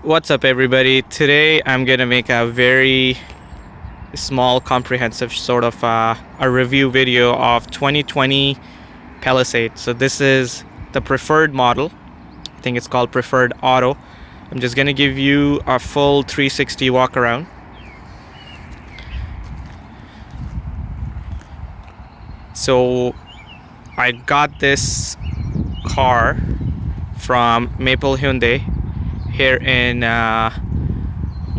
What's up, everybody? Today I'm gonna make a very small comprehensive sort of a review video of 2020 Palisade. So this is the preferred model. I think it's called Preferred Auto. I'm just gonna give you a full 360 walk around. So I got this car from Maple Hyundai here in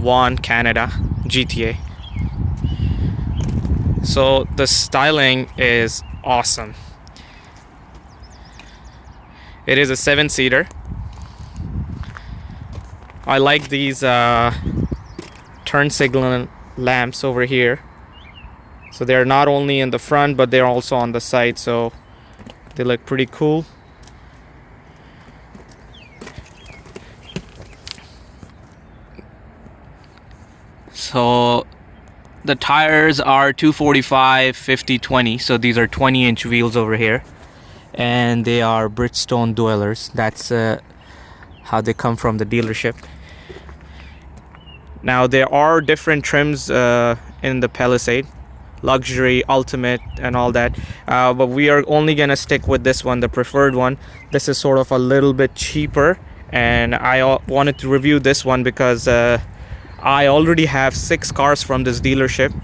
Vaughan, Canada, GTA. So the styling is awesome. It is a 7-seater. I like these turn signal lamps over here. So they're not only in the front, but they're also on the side, so they look pretty cool. So the tires are 245 50 20, so these are 20-inch wheels over here, and they are Bridgestone dwellers. That's how they come from the dealership. Now there are different trims in the Palisade, luxury, ultimate, and all that, but we are only gonna stick with this one, the preferred one. This is sort of a little bit cheaper, and I wanted to review this one because I already have 6 cars from this dealership.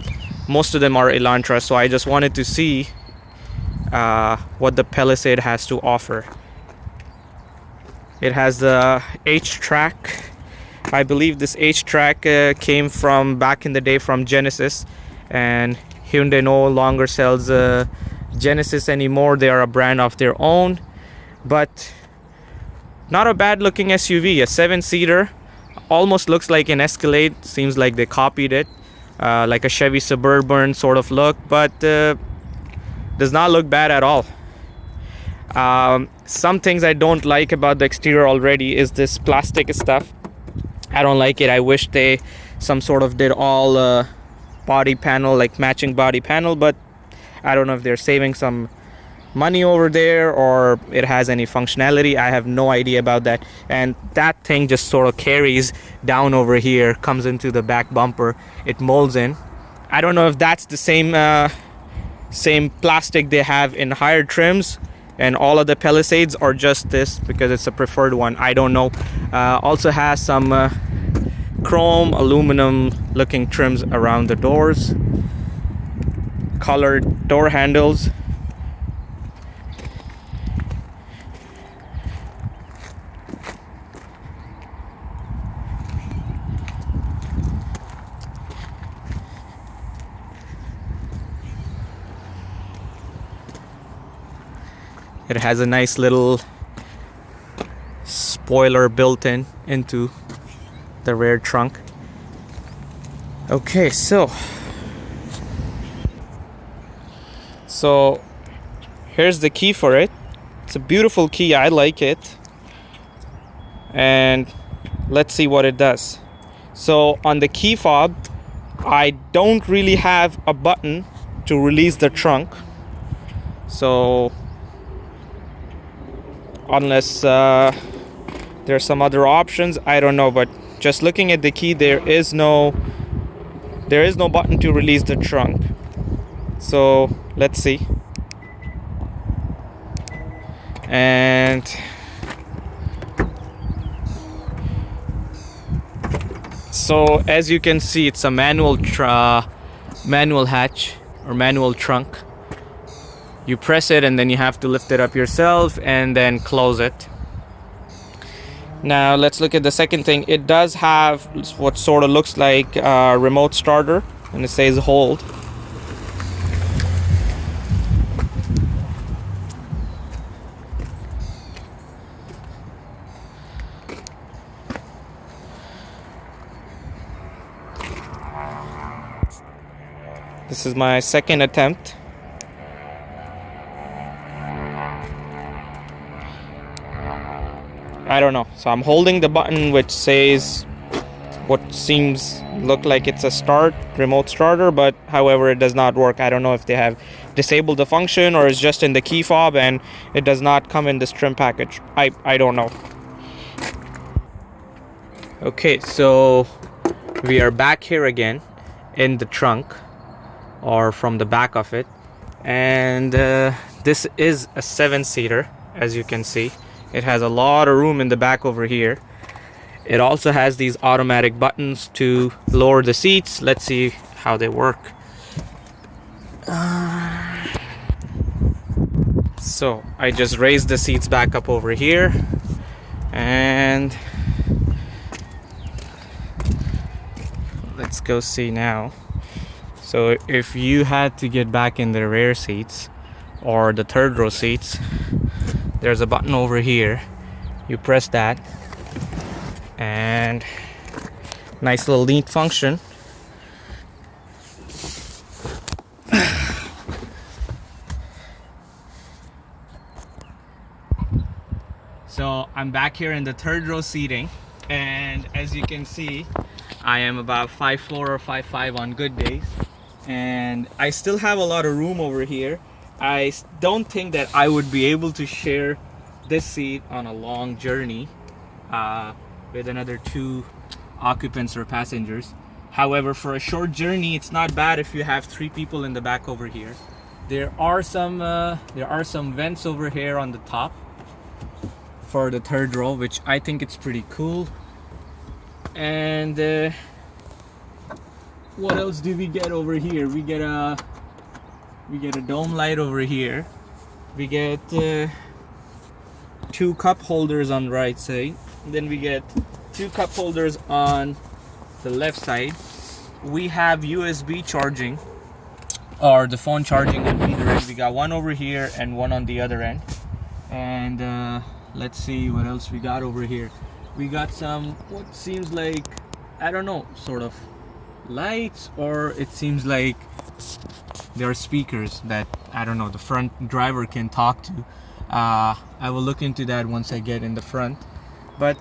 Most of them are Elantra, so I just wanted to see what the Palisade has to offer. It has the H-Track. I believe this H-Track came from back in the day from Genesis, and Hyundai no longer sells Genesis anymore. They are a brand of their own, but not a bad looking SUV. A 7-seater, almost looks like an Escalade. Seems like they copied it, like a Chevy Suburban sort of look, but does not look bad at all. Some things I don't like about the exterior already is this plastic stuff. I don't like it. I wish they some sort of did all body panel, like matching body panel, but I don't know if they're saving some money over there or it has any functionality. I have no idea about that. And that thing just sort of carries down over here, comes into the back bumper, it molds in. I don't know if that's the same plastic they have in higher trims and all of the Palisades, or just this because it's a preferred one. I don't know. Also has some chrome aluminum looking trims around the doors, colored door handles. It has a nice little spoiler built into the rear trunk. Okay, so here's the key for it. It's a beautiful key. I like it. And let's see what it does. So on the key fob, I don't really have a button to release the trunk. So unless there are some other options, I don't know, but just looking at the key, there is no button to release the trunk. So let's see. And so as you can see, it's a manual hatch or manual trunk. You press it and then you have to lift it up yourself and then close it. Now let's look at the second thing. It does have what sort of looks like a remote starter, and it says hold. This is my second attempt. I don't know. So I'm holding the button which says what seems look like it's a remote starter, but however it does not work. I don't know if they have disabled the function or it's just in the key fob and it does not come in this trim package. I don't know. Okay, so we are back here again in the trunk, or from the back of it, and this is a 7-seater. As you can see, it has a lot of room in the back over here. It also has these automatic buttons to lower the seats. Let's see how they work. So I just raised the seats back up over here, and let's go see now. So if you had to get back in the rear seats or the third row seats, there's a button over here. You press that, and nice little neat function. So I'm back here in the third row seating, and as you can see, I am about 5'4" or 5'5" on good days, and I still have a lot of room over here. I don't think that I would be able to share this seat on a long journey with another 2 occupants or passengers. However, for a short journey, it's not bad if you have 3 people in the back over here. There are some vents over here on the top for the third row, which I think it's pretty cool. And what else do we get over here? We get a dome light over here. We get 2 cup holders on the right side. Then we get 2 cup holders on the left side. We have USB charging, or the phone charging on either end. We got one over here and one on the other end. And let's see what else we got over here. We got some, what seems like, I don't know, sort of lights, or it seems like there are speakers that, I don't know, the front driver can talk to. I will look into that once I get in the front. But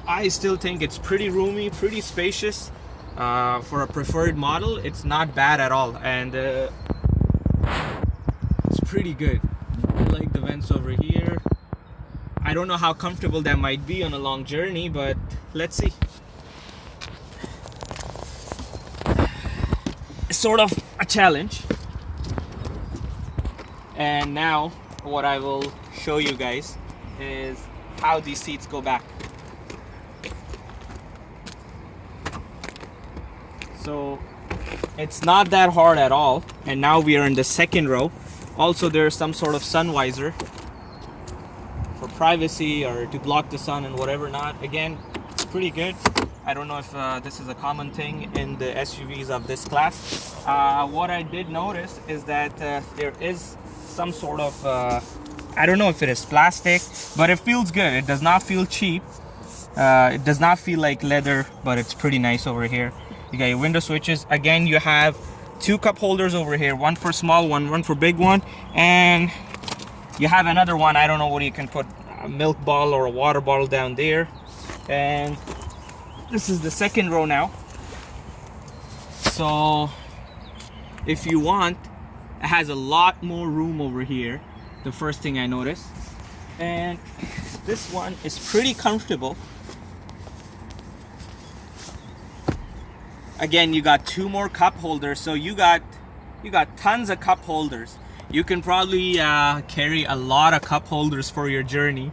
I still think it's pretty roomy, pretty spacious. For a preferred model, it's not bad at all, and it's pretty good. I like the vents over here. I don't know how comfortable that might be on a long journey, but let's see. It's sort of a challenge. And now what I will show you guys is how these seats go back. So it's not that hard at all. And now we are in the second row. Also, there's some sort of sun visor for privacy or to block the sun and whatever not. Again, it's pretty good. I don't know if this is a common thing in the SUVs of this class. What I did notice is that there is some sort of, I don't know if it is plastic, but it feels good. It does not feel cheap. It does not feel like leather, but it's pretty nice over here. You got your window switches. Again, you have 2 cup holders over here, one for small one, one for big one, and you have another one. I don't know what you can put, a milk bottle or a water bottle down there. And this is the second row now. So if you want, it has a lot more room over here. The first thing I noticed. And this one is pretty comfortable. Again, you got 2 more cup holders, so you got tons of cup holders. You can probably carry a lot of cup holders for your journey.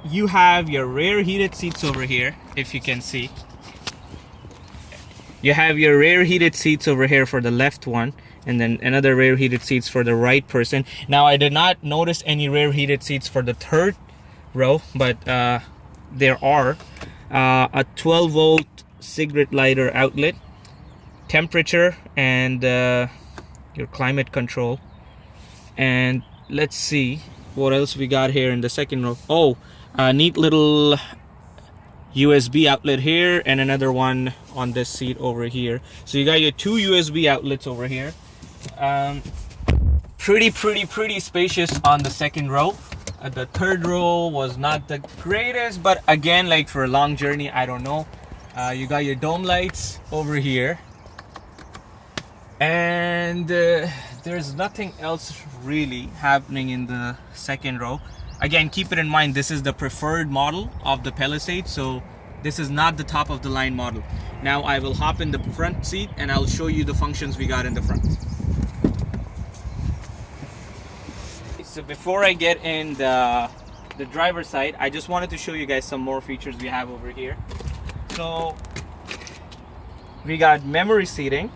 You have your rear heated seats over here, if you can see. You have your rear heated seats over here for the left one, and then another rear heated seats for the right person. Now, I did not notice any rear heated seats for the third row, but there are. A 12-volt cigarette lighter outlet, temperature, and your climate control. And let's see what else we got here in the second row. Oh, a neat little USB outlet here, and another one on this seat over here. So you got your 2 USB outlets over here. Pretty spacious on the second row. The third row was not the greatest, but again, like for a long journey, I don't know. You got your dome lights over here, and there's nothing else really happening in the second row. Again, keep it in mind, this is the preferred model of the Palisade, so this is not the top of the line model. Now I will hop in the front seat and I'll show you the functions we got in the front. So before I get in the driver's side, I just wanted to show you guys some more features we have over here. So we got memory seating,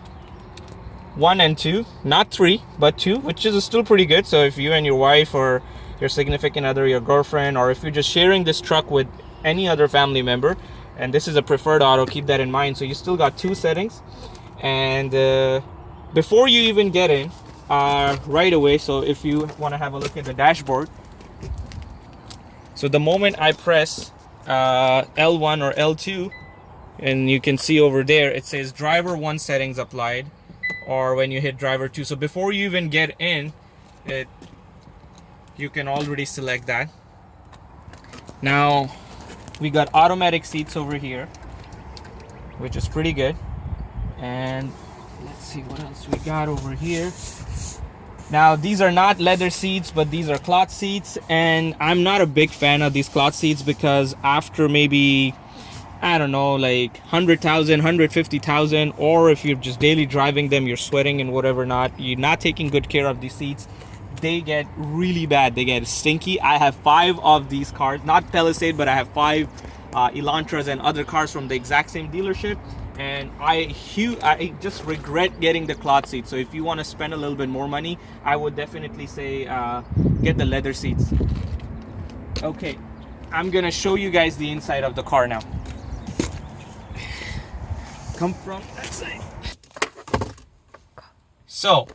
1 and 2, not 3 but 2, which is still pretty good. So if you and your wife or your significant other, your girlfriend, or if you're just sharing this truck with any other family member, and this is a preferred auto, keep that in mind. So you still got 2 settings. And before you even get in, right away, so if you want to have a look at the dashboard, so the moment I press L1 or L2, and you can see over there it says driver 1 settings applied, or when you hit driver 2. So before you even get in, you can already select that. Now we got automatic seats over here, which is pretty good. And let's see what else we got over here. Now these are not leather seats, but these are cloth seats, and I'm not a big fan of these cloth seats because after maybe, I don't know, like 100,000, 150,000, or if you're just daily driving them, you're sweating and whatever not, you're not taking good care of these seats, they get really bad. They get stinky. I have 5 of these cars, not Palisade, but I have 5 Elantras and other cars from the exact same dealership, and I just regret getting the cloth seats. So if you want to spend a little bit more money, I would definitely say get the leather seats. Okay, I'm gonna show you guys the inside of the car now. Come from that side. So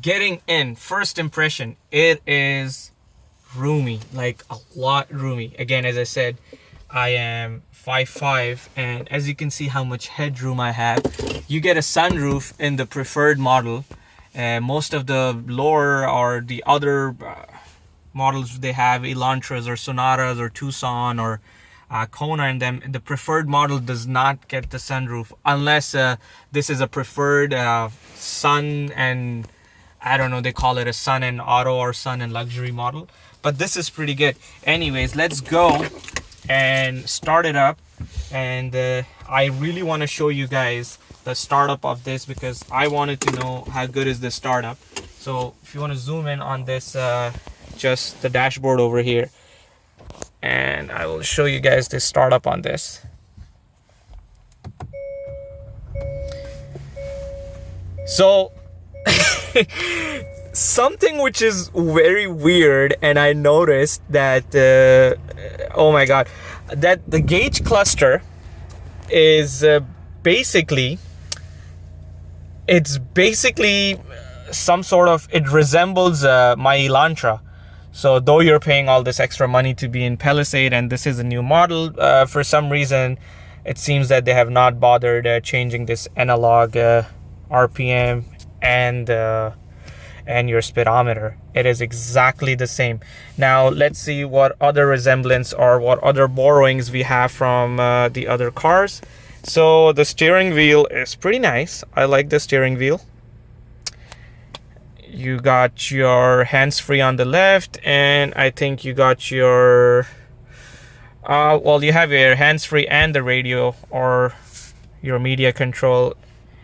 getting in, first impression, it is roomy, like a lot roomy. Again, as I said, I am 5'5", and as you can see how much headroom I have. You get a sunroof in the preferred model. Most of the lower or the other models, they have Elantras or Sonatas or Tucson or Kona in them. The preferred model does not get the sunroof unless this is a preferred Sun and, I don't know, they call it a Sun and Auto or Sun and Luxury model. But this is pretty good. Anyways, let's go and start it up. And I really want to show you guys the startup of this because I wanted to know how good is this startup. So if you want to zoom in on this, just the dashboard over here, and I will show you guys this startup on this. So something which is very weird, and I noticed that oh my god, that the gauge cluster is basically some sort of, it resembles my Elantra. So though you're paying all this extra money to be in Palisade and this is a new model, for some reason it seems that they have not bothered changing this analog RPM and your speedometer. It is exactly the same. Now let's see what other resemblance or what other borrowings we have from the other cars. So the steering wheel is pretty nice. I like the steering wheel. You got your hands-free on the left, and I think you got your well, you have your hands-free and the radio or your media control,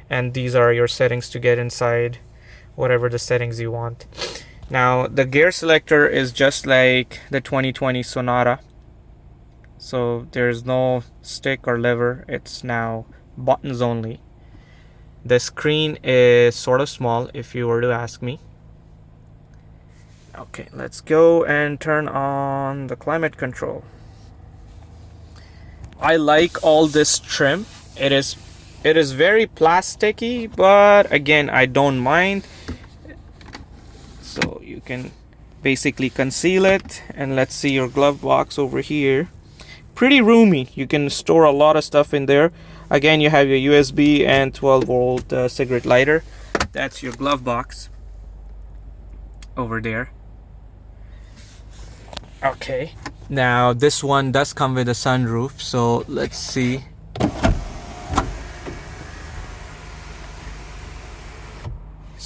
and these are your settings to get inside whatever the settings you want. Now the gear selector is just like the 2020 Sonata, so there's no stick or lever, it's now buttons only. The screen is sort of small if you were to ask me. Okay, let's go and turn on the climate control. I like all this trim. It is very plasticky, but again, I don't mind. So you can basically conceal it, and let's see your glove box over here. Pretty roomy. You can store a lot of stuff in there. Again, you have your USB and 12-volt cigarette lighter. That's your glove box over there. Okay, now this one does come with a sunroof, so let's see.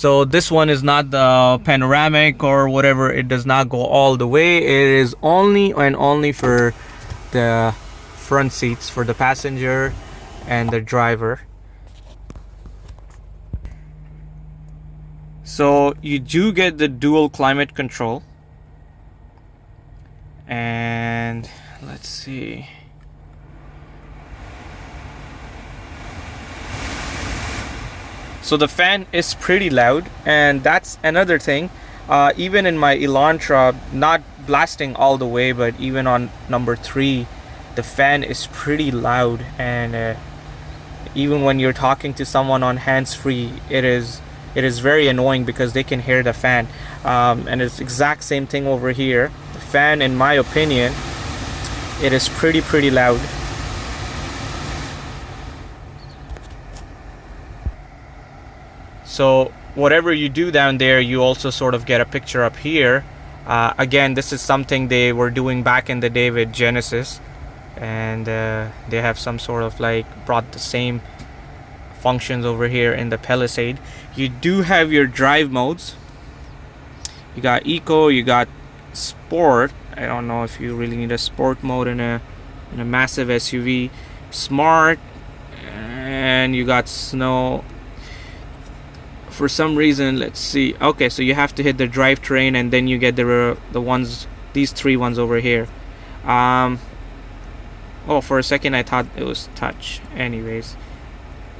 So this one is not the panoramic or whatever. It does not go all the way. It is only and only for the front seats, for the passenger and the driver. So you do get the dual climate control. And let's see. So the fan is pretty loud, and that's another thing. Even in my Elantra, not blasting all the way, but even on number 3, the fan is pretty loud. And even when you're talking to someone on hands-free, it is very annoying because they can hear the fan. And it's exact same thing over here. The fan, in my opinion, it is pretty loud. So whatever you do down there, you also sort of get a picture up here. Again, this is something they were doing back in the day with Genesis, and they have some sort of like brought the same functions over here in the Palisade. You do have your drive modes. You got Eco, you got Sport. I don't know if you really need a Sport mode in a massive SUV. Smart, and you got Snow. For some reason, let's see. Okay, so you have to hit the drivetrain, and then you get the ones, these 3 ones over here. Oh, for a second I thought it was touch. Anyways,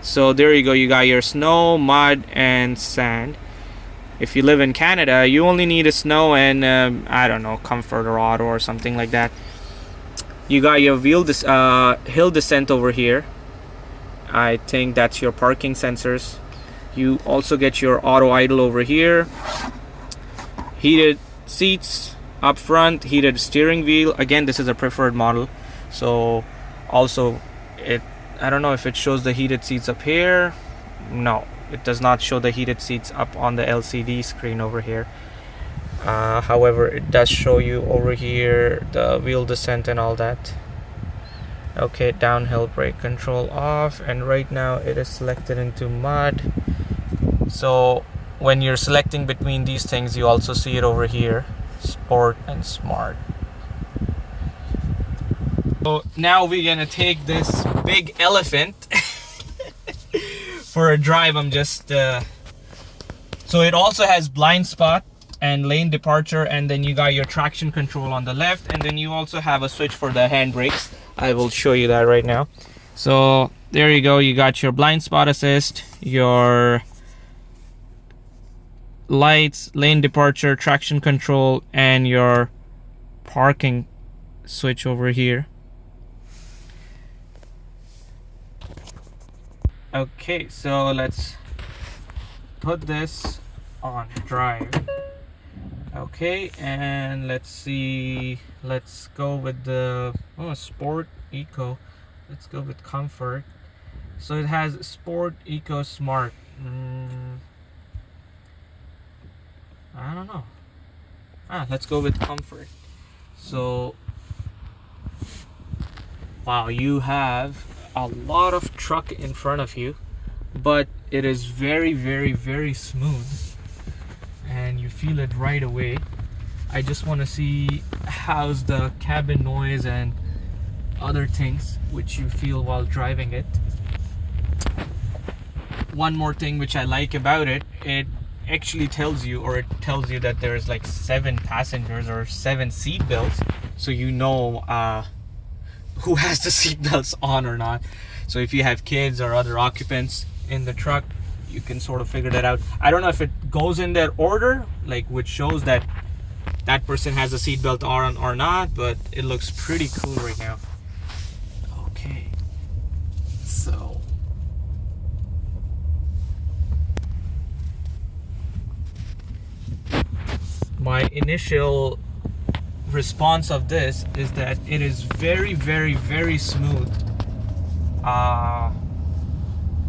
so there you go. You got your snow, mud, and sand. If you live in Canada, you only need a snow and I don't know, comfort or auto or something like that. You got your hill descent over here. I think that's your parking sensors. You also get your auto idle over here. Heated seats up front, heated steering wheel. Again, this is a preferred model. So also I don't know if it shows the heated seats up here. No, it does not show the heated seats up on the LCD screen over here. However, it does show you over here the wheel descent and all that. Okay, downhill brake control off, and right now it is selected into mud. So when you're selecting between these things, you also see it over here, Sport and Smart. So now we're gonna take this big elephant for a drive. I'm just so it also has blind spot and lane departure, and then you got your traction control on the left, and then you also have a switch for the handbrakes. I will show you that right now. So there you go. You got your blind spot assist, your lights, lane departure, traction control, and your parking switch over here. Okay, so let's put this on drive. Okay, and let's see, let's go with the Sport, Eco. Let's go with Comfort. So it has Sport, Eco, Smart. I don't know. Let's go with Comfort. So wow, you have a lot of truck in front of you, but it is very smooth, and you feel it right away. I just want to see how's the cabin noise and other things which you feel while driving it. One more thing which I like about it, it actually tells you that there's like 7 passengers or 7 seat belts, so you know who has the seat belts on or not. So if you have kids or other occupants in the truck, you can sort of figure that out. I don't know if it goes in that order, like which shows that that person has a seatbelt on or not, but it looks pretty cool right now. Okay, so my initial response of this is that it is very smooth.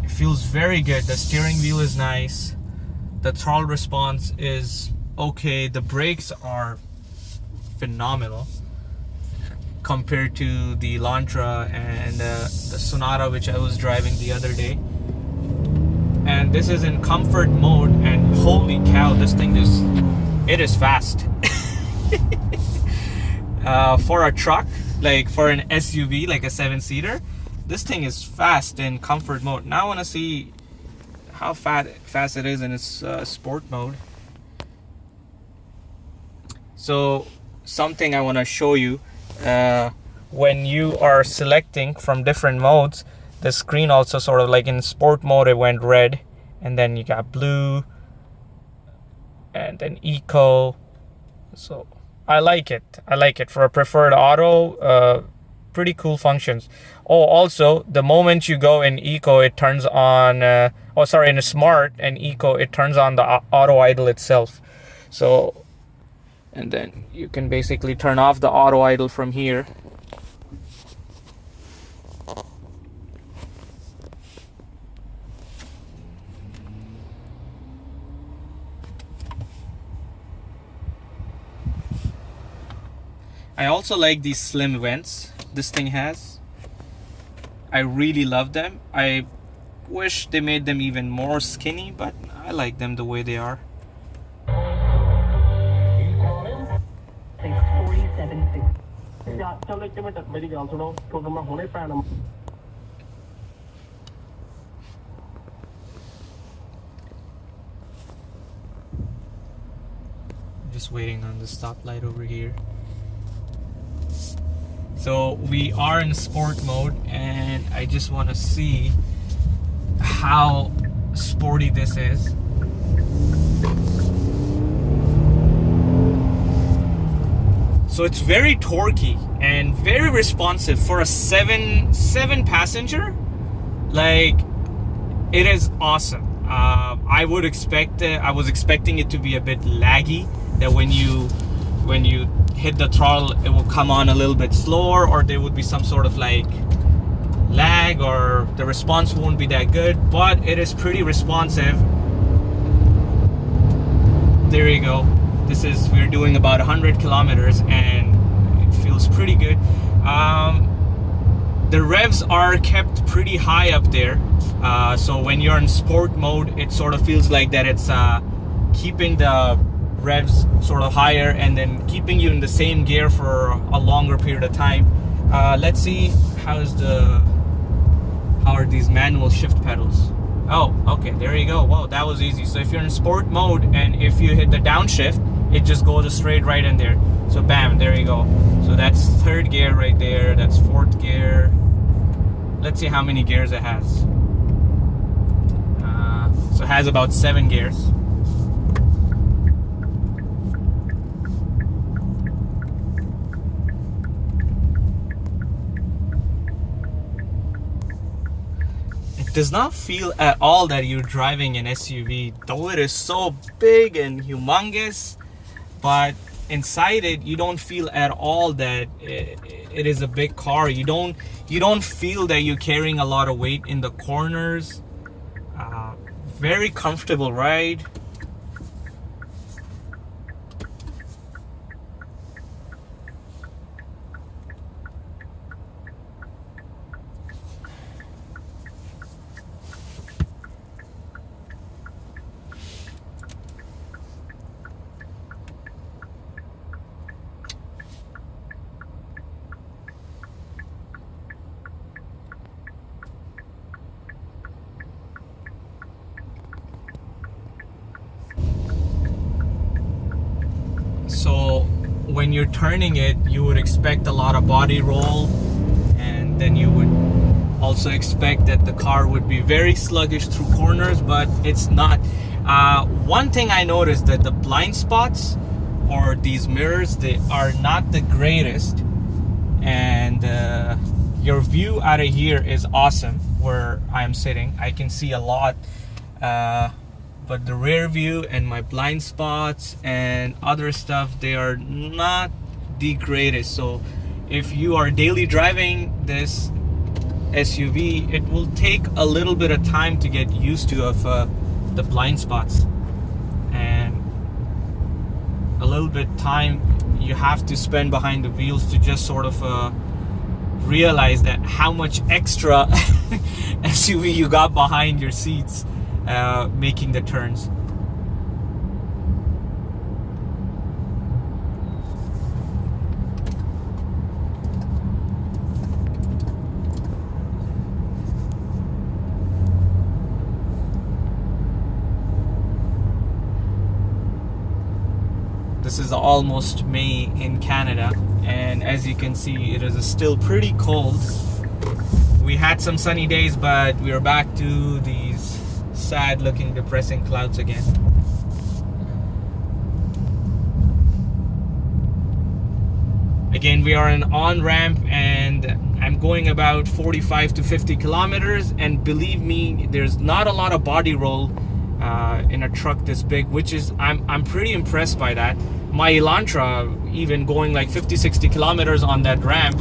It feels very good. The steering wheel is nice. The throttle response is okay. The brakes are phenomenal compared to the Elantra and the Sonata which I was driving the other day. and this is in comfort mode, and holy cow, this thing is fast. For a truck, like for an SUV, like a 7-seater, this thing is fast in comfort mode. Now I want to see how fast it is in its sport mode. So something I want to show you, when you are selecting from different modes, the screen also sort of like in sport mode it went red, and then you got blue, and then eco. So I like it for a preferred auto. Pretty cool functions. Oh, also the moment you go in eco, it turns on in a smart and eco, it turns on the auto idle itself. So, and then you can basically turn off the auto idle from here. I also like these slim vents this thing has. I really love them. I wish they made them even more skinny, but I like them the way they are. Just waiting on the stoplight over here. So we are in sport mode, and I just want to see how sporty this is. So it's very torquey and very responsive for a seven passenger. Like, it is awesome. I was expecting it to be a bit laggy, that when you hit the throttle it will come on a little bit slower, or there would be some sort of like lag, or the response won't be that good, but it is pretty responsive. There you go. We're doing about 100 kilometers and it feels pretty good. The revs are kept pretty high up there, so when you're in sport mode it sort of feels like that it's keeping the revs sort of higher and then keeping you in the same gear for a longer period of time. Let's see how are these manual shift pedals. Oh, okay, there you go. Wow, that was easy. So if you're in sport mode and if you hit the downshift, it just goes straight right in there. So bam, there you go. So that's third gear right there. That's fourth gear. Let's see how many gears it has. So it has about 7 gears. Does not feel at all that you're driving an SUV, though it is so big and humongous, but inside it you don't feel at all that it is a big car. You don't feel that you're carrying a lot of weight in the corners. Very comfortable ride. So when you're turning it, you would expect a lot of body roll, and then you would also expect that the car would be very sluggish through corners, but it's not. One thing I noticed, that the blind spots or these mirrors, they are not the greatest, and your view out of here is awesome. Where I'm sitting, I can see a lot, but the rear view and my blind spots and other stuff, they are not the greatest. So if you are daily driving this SUV, it will take a little bit of time to get used to the blind spots, and a little bit time you have to spend behind the wheels to just sort of realize that how much extra SUV you got behind your seats. making the turns. This is almost May in Canada, and as you can see, it is still pretty cold. We had some sunny days, but we are back to these sad looking depressing clouds again. Again, we are an on-ramp and I'm going about 45 to 50 kilometers, and believe me, there's not a lot of body roll in a truck this big, which is I'm pretty impressed by that. My Elantra, even going like 50-60 kilometers on that ramp,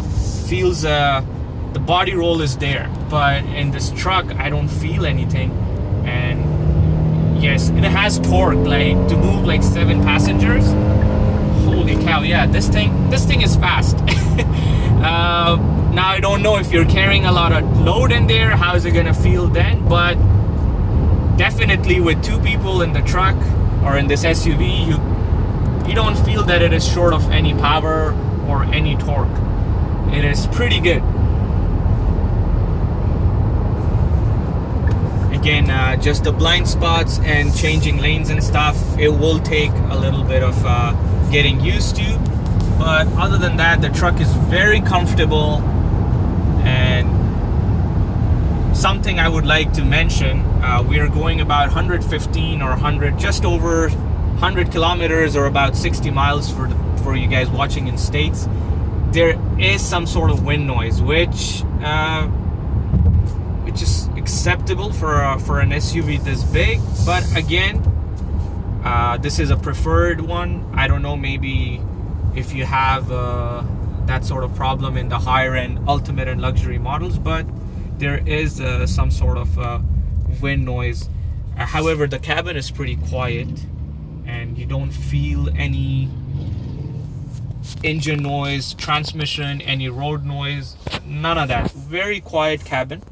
feels the body roll is there, but in this truck I don't feel anything. And yes, it has torque, like to move like 7 passengers. Holy cow, yeah, this thing is fast. Now I don't know if you're carrying a lot of load in there, how is it gonna feel then, but definitely with 2 people in the truck or in this SUV, you don't feel that it is short of any power or any torque. It is pretty good. Again, just the blind spots and changing lanes and stuff, it will take a little bit of getting used to, but other than that, the truck is very comfortable. And something I would like to mention, we are going about 115 or 100, just over 100 kilometers or about 60 miles for you guys watching in States. There is some sort of wind noise, which is acceptable for an SUV this big, but again, this is a preferred one. I don't know, maybe if you have that sort of problem in the higher end ultimate and luxury models, but there is some sort of wind noise. However, the cabin is pretty quiet and you don't feel any engine noise, transmission, any road noise, none of that. Very quiet cabin.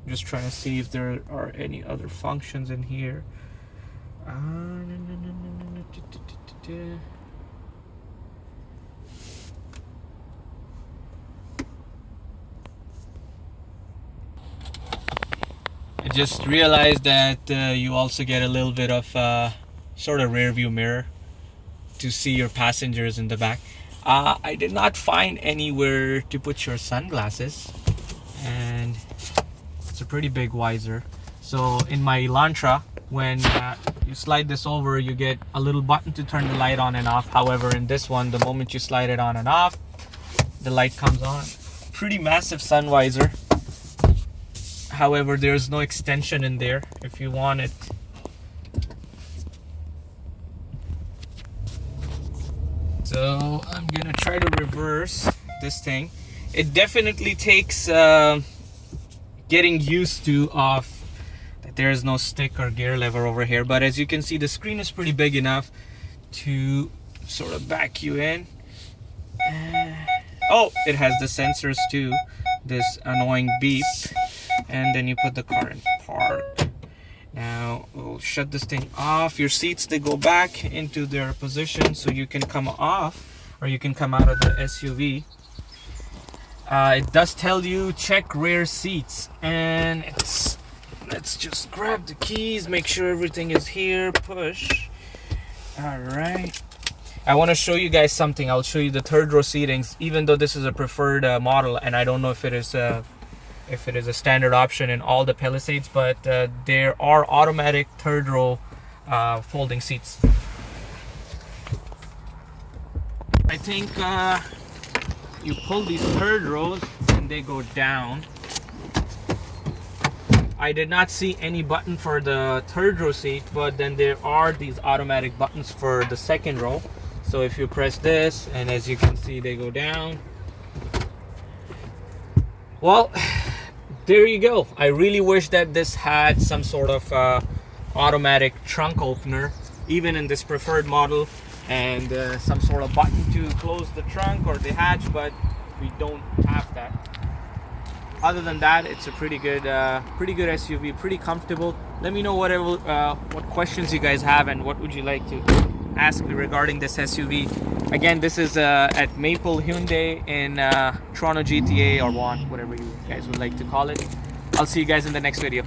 Just trying to see if there are any other functions in here. I just realized that you also get a little bit of sort of rear view mirror to see your passengers in the back. I did not find anywhere to put your sunglasses, and it's a pretty big visor. So in my Elantra, when you slide this over, you get a little button to turn the light on and off. However, in this one, the moment you slide it on and off, the light comes on. Pretty massive sun visor. However, there's no extension in there if you want it. So I'm gonna try to reverse this thing. It definitely takes getting used to that there's no stick or gear lever over here, but as you can see, the screen is pretty big enough to sort of back you in. Oh, it has the sensors too, this annoying beep, and then you put the car in park. Now we'll shut this thing off. Your seats, they go back into their position, so you can come off or you can come out of the SUV. It does tell you check rear seats, and let's just grab the keys, make sure everything is here, push. All right, I want to show you guys something. I'll show you the third row seatings, even though this is a preferred model, and I don't know if it is a standard option in all the Palisades, but there are automatic third row folding seats. I think you pull these third rows and they go down. I did not see any button for the third row seat, but then there are these automatic buttons for the second row. So if you press this, and as you can see, they go down. Well, there you go. I really wish that this had some sort of automatic trunk opener, even in this preferred model. and some sort of button to close the trunk or the hatch, but we don't have that. Other than that, it's a pretty good SUV, pretty comfortable. Let me know what questions you guys have and what would you like to ask me regarding this SUV. Again, this is at Maple Hyundai in Toronto GTA or Vaughan, whatever you guys would like to call it. I'll see you guys in the next video.